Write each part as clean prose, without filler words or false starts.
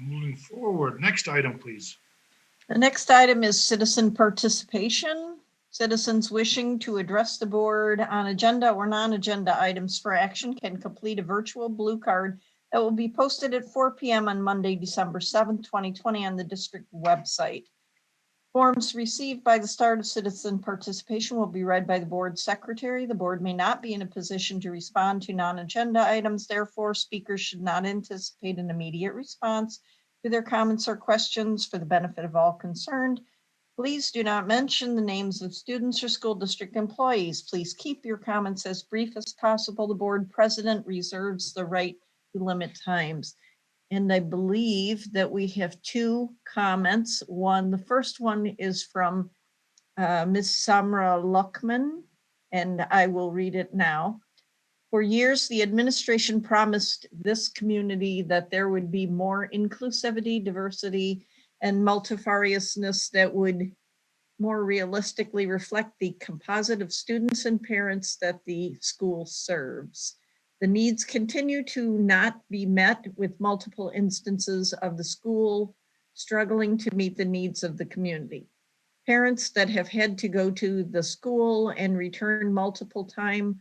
Moving forward, next item, please. The next item is citizen participation. Citizens wishing to address the board on agenda or non-agenda items for action can complete a virtual blue card that will be posted at 4 p.m. on Monday, December 7th, 2020 on the district website. Forms received by the start of citizen participation will be read by the board secretary. The board may not be in a position to respond to non-agenda items. Therefore, speakers should not anticipate an immediate response to their comments or questions for the benefit of all concerned. Please do not mention the names of students or school district employees. Please keep your comments as brief as possible. The board president reserves the right to limit times. And I believe that we have two comments. The first one is from Ms. Samra Luckman, and I will read it now. For years, the administration promised this community that there would be more inclusivity, diversity, and multifariousness that would more realistically reflect the composite of students and parents that the school serves. The needs continue to not be met, with multiple instances of the school struggling to meet the needs of the community. Parents that have had to go to the school and return multiple times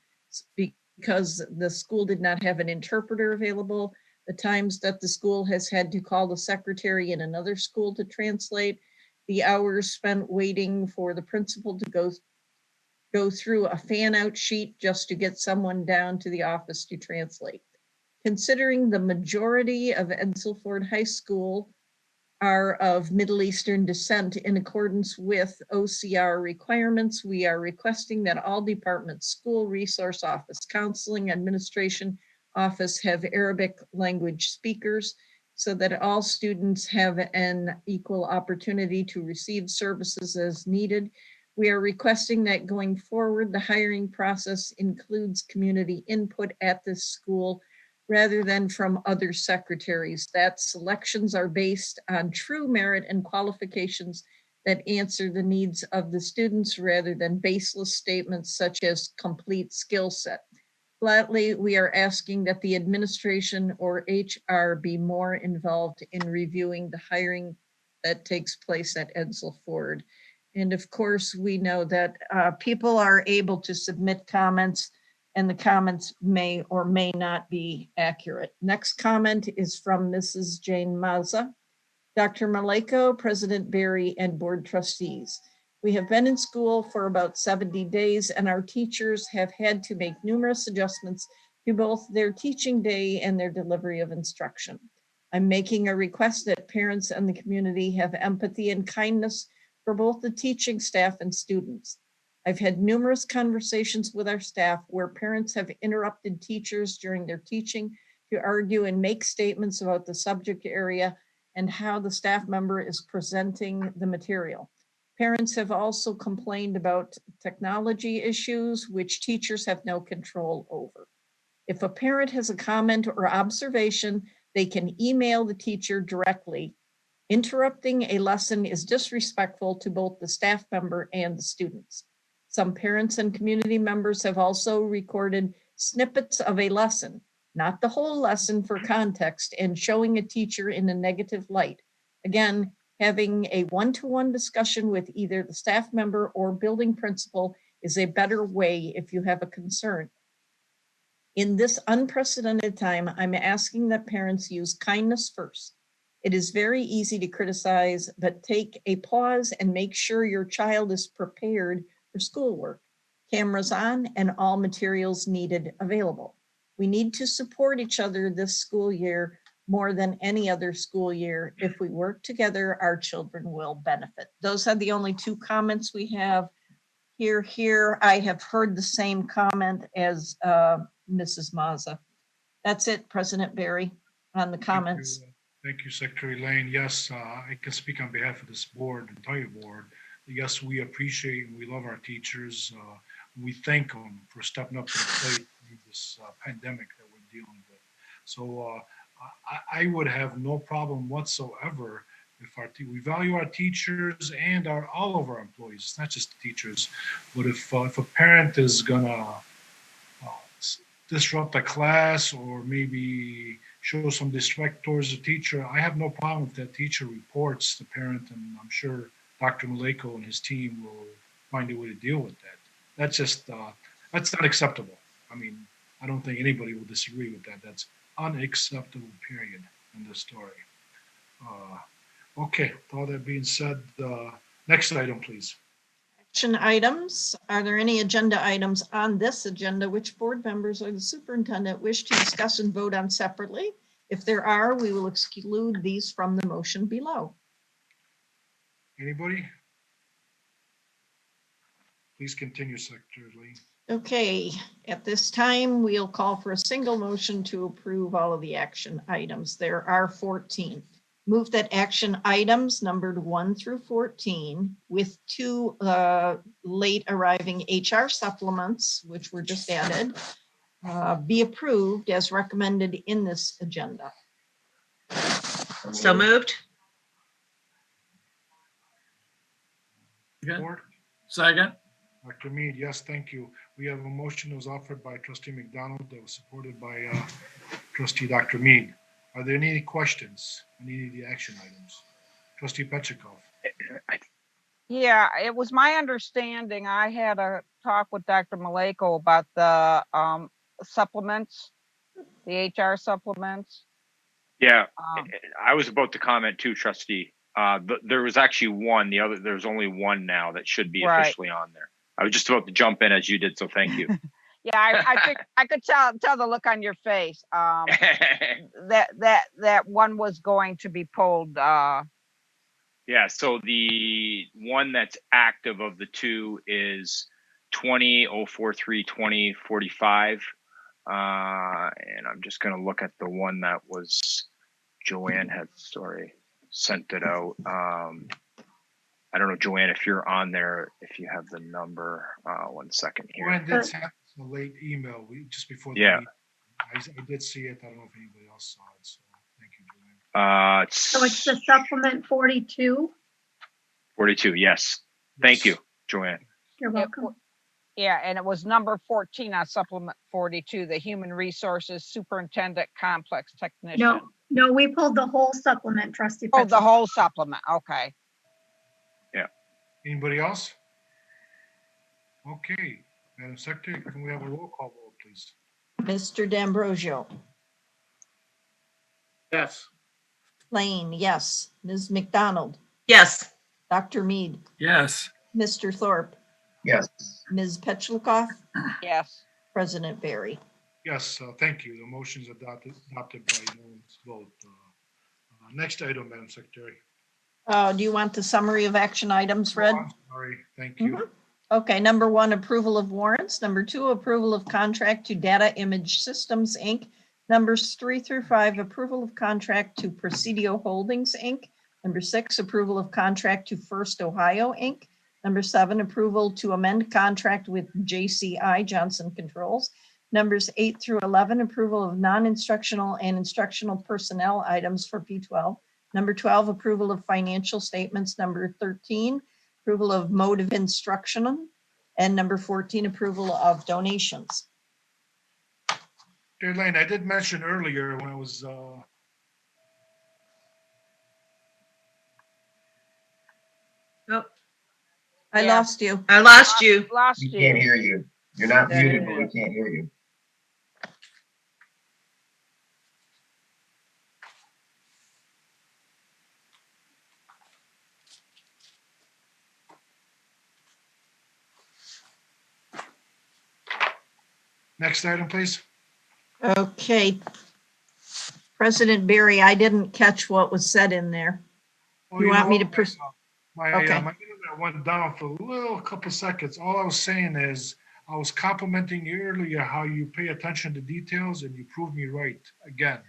because the school did not have an interpreter available, the times that the school has had to call the secretary in another school to translate, the hours spent waiting for the principal to go through a fan out sheet just to get someone down to the office to translate. Considering the majority of Edsel Ford High School are of Middle Eastern descent, in accordance with OCR requirements, we are requesting that all departments, school resource office, counseling, administration office have Arabic language speakers so that all students have an equal opportunity to receive services as needed. We are requesting that going forward, the hiring process includes community input at this school rather than from other secretaries, that selections are based on true merit and qualifications that answer the needs of the students rather than baseless statements such as complete skill set. Flatly, we are asking that the administration or HR be more involved in reviewing the hiring that takes place at Edsel Ford. And of course, we know that people are able to submit comments, and the comments may or may not be accurate. Next comment is from Mrs. Jane Mazza. Dr. Maleko, President Barry, and board trustees. We have been in school for about 70 days, and our teachers have had to make numerous adjustments to both their teaching day and their delivery of instruction. I'm making a request that parents and the community have empathy and kindness for both the teaching staff and students. I've had numerous conversations with our staff where parents have interrupted teachers during their teaching to argue and make statements about the subject area and how the staff member is presenting the material. Parents have also complained about technology issues, which teachers have no control over. If a parent has a comment or observation, they can email the teacher directly. Interrupting a lesson is disrespectful to both the staff member and the students. Some parents and community members have also recorded snippets of a lesson, not the whole lesson for context, and showing a teacher in a negative light. Again, having a one-to-one discussion with either the staff member or building principal is a better way if you have a concern. In this unprecedented time, I'm asking that parents use kindness first. It is very easy to criticize, but take a pause and make sure your child is prepared for schoolwork. Cameras on and all materials needed available. We need to support each other this school year more than any other school year. If we work together, our children will benefit. Those are the only two comments we have here. I have heard the same comment as Mrs. Mazza. That's it, President Barry, on the comments. Thank you, Secretary Lane. Yes, I can speak on behalf of this board, the entire board. Yes, we appreciate and we love our teachers. We thank them for stepping up to the plate in this pandemic that we're dealing with. So I would have no problem whatsoever if we value our teachers and all of our employees. It's not just the teachers, but if a parent is gonna disrupt a class or maybe shows some disrespect towards the teacher, I have no problem if that teacher reports the parent, and I'm sure Dr. Maleko and his team will find a way to deal with that. That's just, that's not acceptable. I mean, I don't think anybody will disagree with that. That's unacceptable, period, in this story. Okay, with all that being said, next item, please. Action items. Are there any agenda items on this agenda which board members or the superintendent wish to discuss and vote on separately? If there are, we will exclude these from the motion below. Anybody? Please continue, Secretary Lee. Okay, at this time, we'll call for a single motion to approve all of the action items. There are 14. Move that action items numbered 1 through 14 with 2 late arriving HR supplements, which were just added, be approved as recommended in this agenda. So moved. Board? Second. Dr. Mead, yes, thank you. We have a motion that was offered by Trustee McDonald that was supported by Trustee Dr. Mead. Are there any questions on any of the action items? Trustee Petrikov? Yeah, it was my understanding, I had a talk with Dr. Maleko about the supplements, the HR supplements. Yeah, Um, I was about to comment too, Trustee. There was actually one. There's only one now that should be Right. officially on there. I was just about to jump in as you did, so thank you. Yeah, I think I could tell the look on your face. That one was going to be pulled. Yeah, so the one that's active of the two is 20-043-2045. And I'm just going to look at the one that was Joanne had sent it out. I don't know, Joanne, if you're on there, if you have the number. 1 second here. Joanne did send us a late email just before the Yeah. meeting. I did see it. I don't know if anybody else saw it, so thank you, Joanne. So it's the supplement 42. 42, yes. Thank you, Joanne. You're welcome. Yeah, and it was number 14 on supplement 42, the Human Resources Superintendent Complex Technician. No, we pulled the whole supplement, Trustee. Oh, the Petrikov. whole supplement. Okay. Anybody else? Okay, Madam Secretary, can we have a roll call vote, please? Mr. D'Ambrosio, Yes. Lane, yes. Ms. McDonald, Yes. Dr. Mead, Yes. Mr. Thorpe, Yes. Ms. Petchlokoff, Yes. President Barry. Yes, thank you. The motion is adopted by unanimous vote. Next item, Madam Secretary. Do you want the summary of action items read? Oh, I'm sorry, thank you. Okay, number 1, approval of warrants. Number 2, approval of contract to Data Image Systems, Inc. Numbers 3 through 5, approval of contract to Presidio Holdings, Inc. Number 6, approval of contract to First Ohio, Inc. Number 7, approval to amend contract with JCI Johnson Controls. Numbers 8 through 11, approval of non-instructional and instructional personnel items for P12. Number 12, approval of financial statements. Number 13, approval of mode of instruction. And number 14, approval of donations. Dear Lane, I did mention earlier when I was, Oh, I Yeah. lost you. I lost you. Lost We can't you. hear you. You're not There muted, it but we is. can't hear you. next item, please. Okay. President Barry, I didn't catch what was said in there. Oh, You want know me to what? pers- My Okay. my internet went down for a couple seconds. All I was saying is, I was complimenting you earlier how you pay attention to details, and you proved me right again.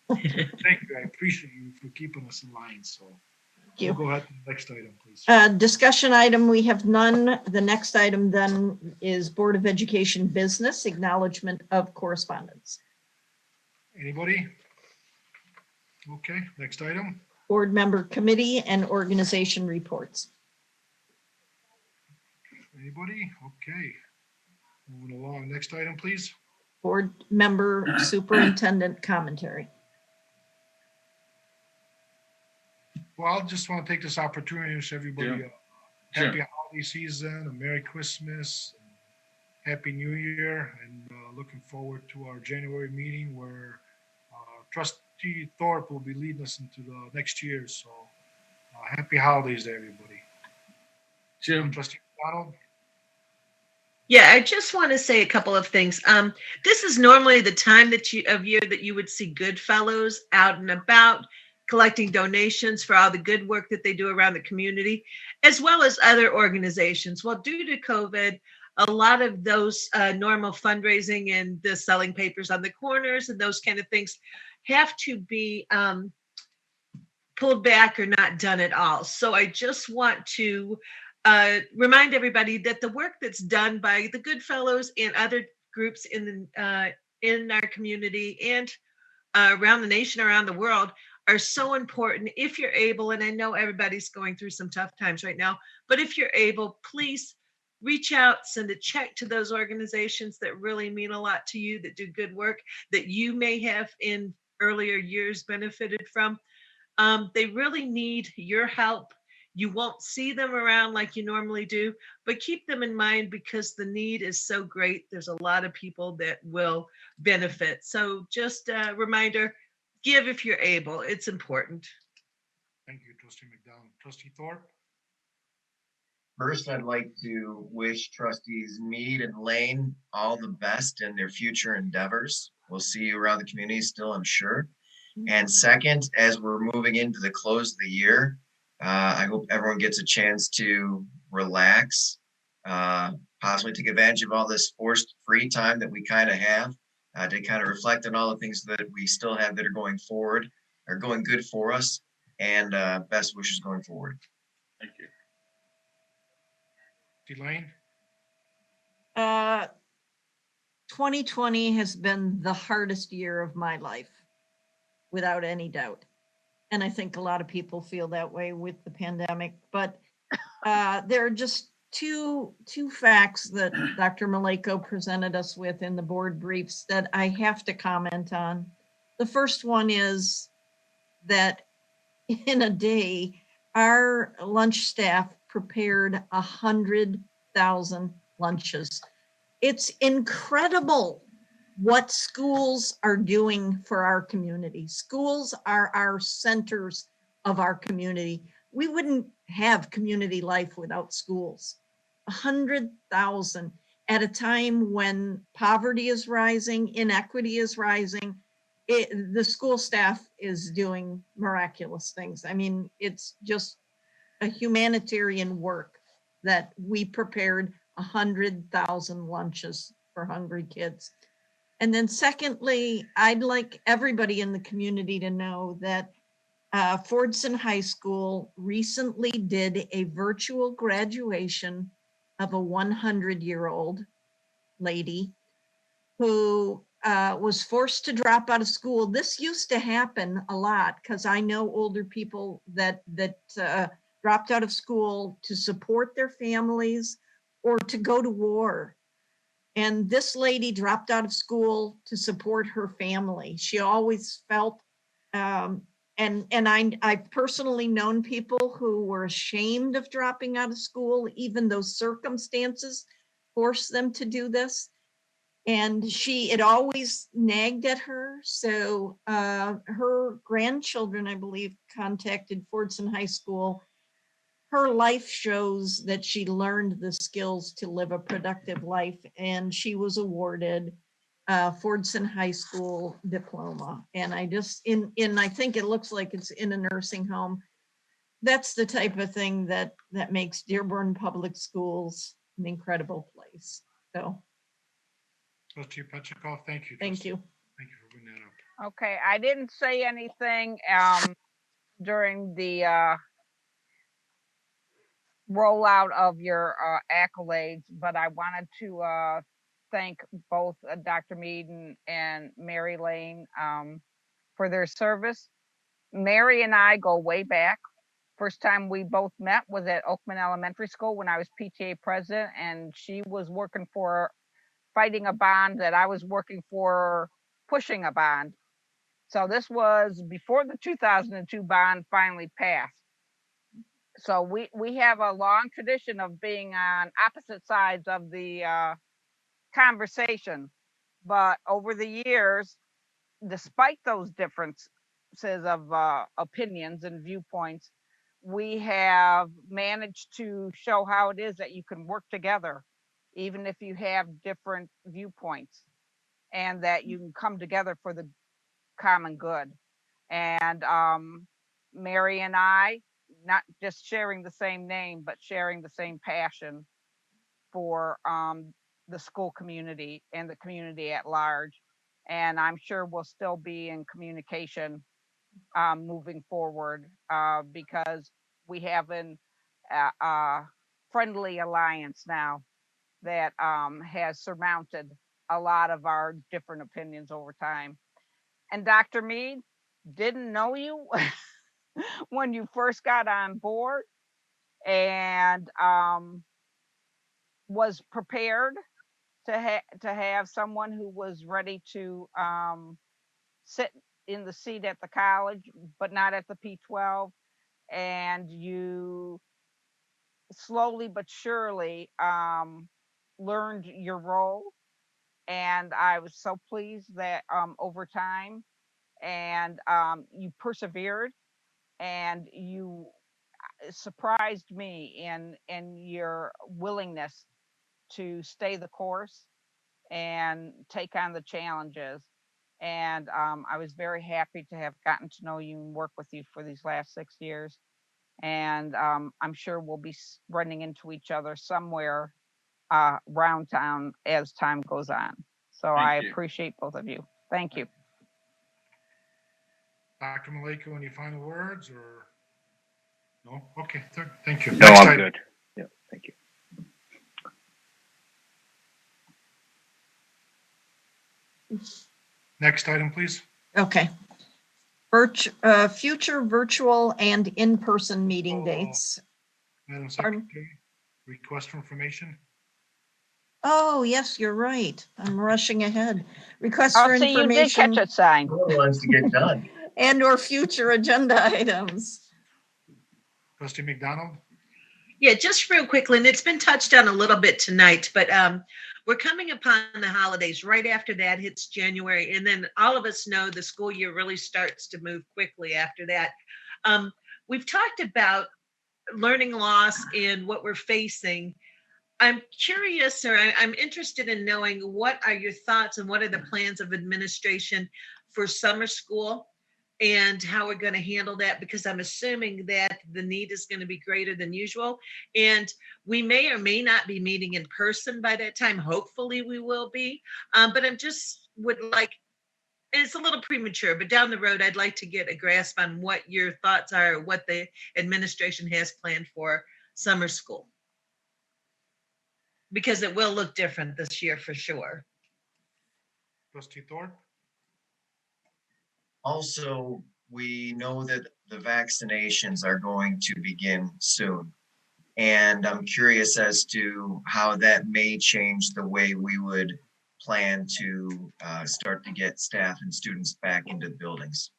Thank you. I appreciate you for keeping us in line. So you. we'll go ahead to the next item, please. Discussion item, we have none. The next item then is Board of Education business, acknowledgement of correspondence. Anybody? Okay, next item. Board member committee and organization reports. Anybody? Okay. Moving along. Next item, please. Board member superintendent commentary. Well, I just want to take this opportunity to wish everybody a Sure. happy holiday season, a Merry Christmas, and Happy New Year, and looking forward to our January meeting where Trustee Thorpe will be leading us into the next year. So happy holidays to everybody. Jim, Trustee McDonald? Yeah, I just want to say a couple of things. This is normally the time of year that you would see good fellows out and about collecting donations for all the good work that they do around the community, as well as other organizations. Well, due to COVID, a lot of those normal fundraising and the selling papers on the corners and those kind of things have to be pulled back or not done at all. So I just want to remind everybody that the work that's done by the Goodfellows and other groups in our community and around the nation, around the world, are so important. If you're able, and I know everybody's going through some tough times right now, but if you're able, please reach out, send a check to those organizations that really mean a lot to you, that do good work, that you may have in earlier years benefited from. They really need your help. You won't see them around like you normally do, but keep them in mind because the need is so great. There's a lot of people that will benefit. So just a reminder, give if you're able. It's important. Thank you, Trustee McDonald. Trustee Thorpe? First, I'd like to wish trustees Mead and Lane all the best in their future endeavors. We'll see you around the community still, I'm sure. And second, as we're moving into the close of the year, I hope everyone gets a chance to relax, possibly take advantage of all this forced free time that we kind of have, to kind of reflect on all the things that we still have that are going forward, are going good for us, and best wishes going forward. thank you. Trustee Lane? 2020 has been the hardest year of my life, without any doubt. And I think a lot of people feel that way with the pandemic. But there are just two facts that Dr. Maleko presented us with in the board briefs that I have to comment on. The first one is that in a day, our lunch staff prepared 100,000 lunches. It's incredible what schools are doing for our community. Schools are our centers of our community. We wouldn't have community life without schools. 100,000 at a time when poverty is rising, inequity is rising. The school staff is doing miraculous things. I mean, it's just a humanitarian work that we prepared 100,000 lunches for hungry kids. And then secondly, I'd like everybody in the community to know that Fordson High School recently did a virtual graduation of a 100-year-old lady who was forced to drop out of school. This used to happen a lot because I know older people that dropped out of school to support their families or to go to war. And this lady dropped out of school to support her family. She always felt, and I've personally known people who were ashamed of dropping out of school, even though circumstances forced them to do this. And it always nagged at her. So her grandchildren, I believe, contacted Fordson High School. Her life shows that she learned the skills to live a productive life, and she was awarded Fordson High School diploma. And I think it looks like it's in a nursing home. That's the type of thing that makes Dearborn Public Schools an incredible place. So Trustee Petrikov, thank you. thank Trustee. you. Thank you for bringing that up. Okay, I didn't say anything during the rollout of your accolades, but I wanted to thank both Dr. Mead and Mary Lane for their service. Mary and I go way back. First time we both met was at Oakman Elementary School when I was PTA president, and she was working for fighting a bond that I was working for pushing a bond. So this was before the 2002 bond finally passed. So we have a long tradition of being on opposite sides of the conversation. But over the years, despite those differences of opinions and viewpoints, we have managed to show how it is that you can work together, even if you have different viewpoints, and that you can come together for the common good. And Mary and I, not just sharing the same name, but sharing the same passion for the school community and the community at large. And I'm sure we'll still be in communication moving forward because we have a friendly alliance now that has surmounted a lot of our different opinions over time. And Dr. Mead, didn't know you when you first got on board, and was prepared to have someone who was ready to sit in the seat at the college, but not at the P12. And you slowly but surely learned your role. And I was so pleased that over time, and you persevered, and you surprised me in your willingness to stay the course and take on the challenges. And I was very happy to have gotten to know you and work with you for these last 6 years. And I'm sure we'll be running into each other somewhere around town as time goes on. So Thank I you. appreciate both of you. Thank you. Dr. Maleko, any final words or? No? Okay, thank you. No, Next I'm item. good. Yeah, thank you. Next item, please. Okay. Future virtual and in-person meeting dates. Madam Pardon? Secretary, request for information. Oh, yes, you're right. I'm rushing ahead. Request for Oh, see, you did catch information a sign. Who wants to get done? and or future agenda items. Trustee McDonald? Yeah, just real quickly, and it's been touched on a little bit tonight, but we're coming upon the holidays. Right after that hits January, and then all of us know the school year really starts to move quickly after that. We've talked about learning loss and what we're facing. I'm curious, or I'm interested in knowing, what are your thoughts and what are the plans of administration for summer school and how we're going to handle that? Because I'm assuming that the need is going to be greater than usual. And we may or may not be meeting in person by that time. Hopefully we will be. But I'm just would like, and it's a little premature, but down the road, I'd like to get a grasp on what your thoughts are, what the administration has planned for summer school. Because it will look different this year for sure. Trustee Thorpe? Also, we know that the vaccinations are going to begin soon. And I'm curious as to how that may change the way we would plan to start to get staff and students back into the buildings.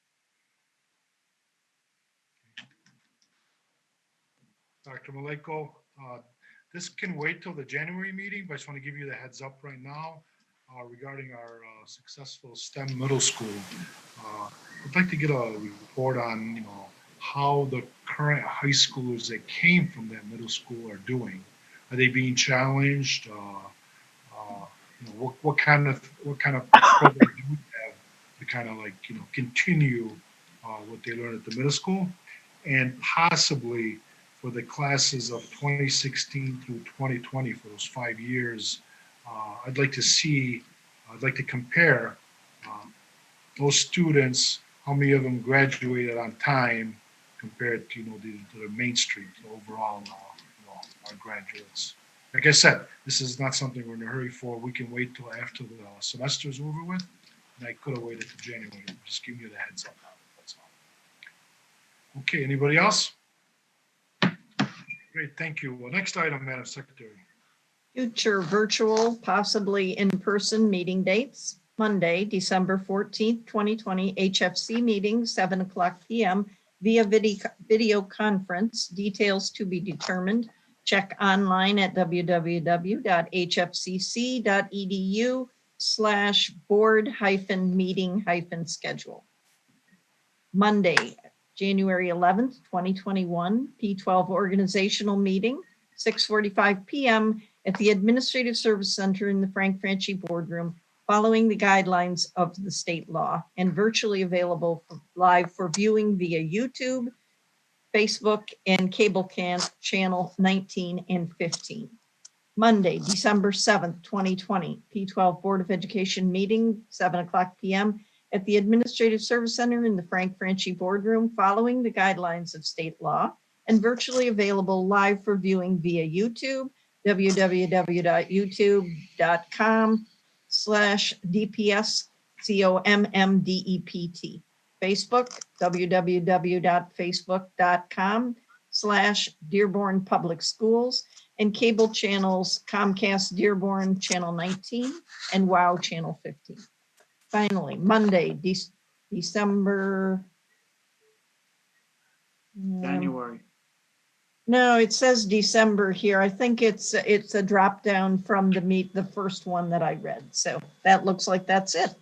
Dr. Maleko, this can wait till the January meeting, but I just want to give you the heads up right now regarding our successful STEM middle school. I'd like to get a report on, how the current high schoolers that came from that middle school are doing. Are they being challenged? What kind of program do you have to kind of continue what they learned at the middle school, and possibly for the classes of 2016 through 2020 for those 5 years. I'd like to compare those students, how many of them graduated on time compared to, the Main Street overall, our graduates. Like I said, this is not something we're in a hurry for. We can wait till after the semester is over with. And I could have waited till January. I'm just giving you the heads up now. That's all. Okay, anybody else? Great, thank you. Well, next item, Madam Secretary. Future virtual, possibly in-person meeting dates. Monday, December 14th, 2020, HFC meeting, 7:00 p.m. via video conference. Details to be determined. Check online at www.hfcc.edu/board-meeting-schedule. Monday, January 11th, 2021, P12 organizational meeting, 6:45 p.m. at the Administrative Service Center in the Frank Franchi Boardroom, following the guidelines of the state law, and virtually available live for viewing via YouTube, Facebook, and cable channel 19 and 15. Monday, December 7th, 2020, P12 Board of Education meeting, 7:00 p.m. at the Administrative Service Center in the Frank Franchi Boardroom, following the guidelines of state law, and virtually available live for viewing via YouTube, www.youtube.com/DPSCOMMDEPT. Facebook, www.facebook.com/Dearborn Public Schools, and cable channels Comcast Dearborn Channel 19 and WOW Channel 15. Finally, Monday, December. January. No, it says December here. I think it's a drop down from the first one that I read. So that looks like that's it.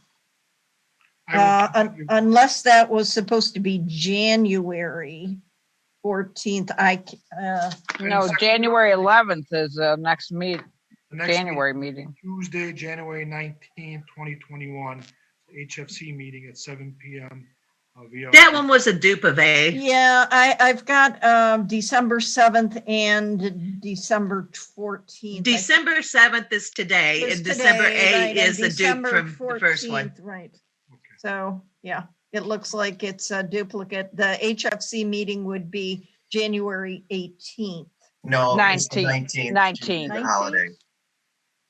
Unless that was supposed to be January 14th. No, January 11th is the next The next January meeting. Tuesday, January 19th, 2021, HFC meeting at 7 p.m. Via. That one was a dupe of A. Yeah, I've got December 7th and December 14th. December 7th is today, Is and December today, 8th right, is and a dupe December from the first one. 14th, Right. Okay. So, yeah, it looks like it's a duplicate. The HFC meeting would be January 18th. No, it's the 19th. 19th. The holiday.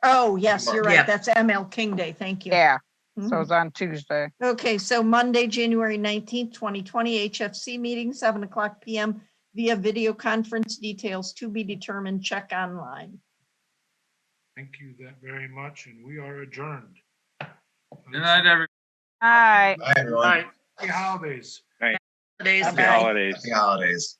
Oh, yes, you're right. Yeah. That's ML King Day. Thank you. Yeah, Mhm. so it's on Tuesday. Okay, so Monday, January 19th, 2020, HFC meeting, 7:00 p.m. via video conference. Details to be determined. Check online. Thank you that very much, and we are adjourned. Good night, everyone. All right. Bye, everyone. Happy holidays. Days, Happy guys. Holidays. Happy holidays.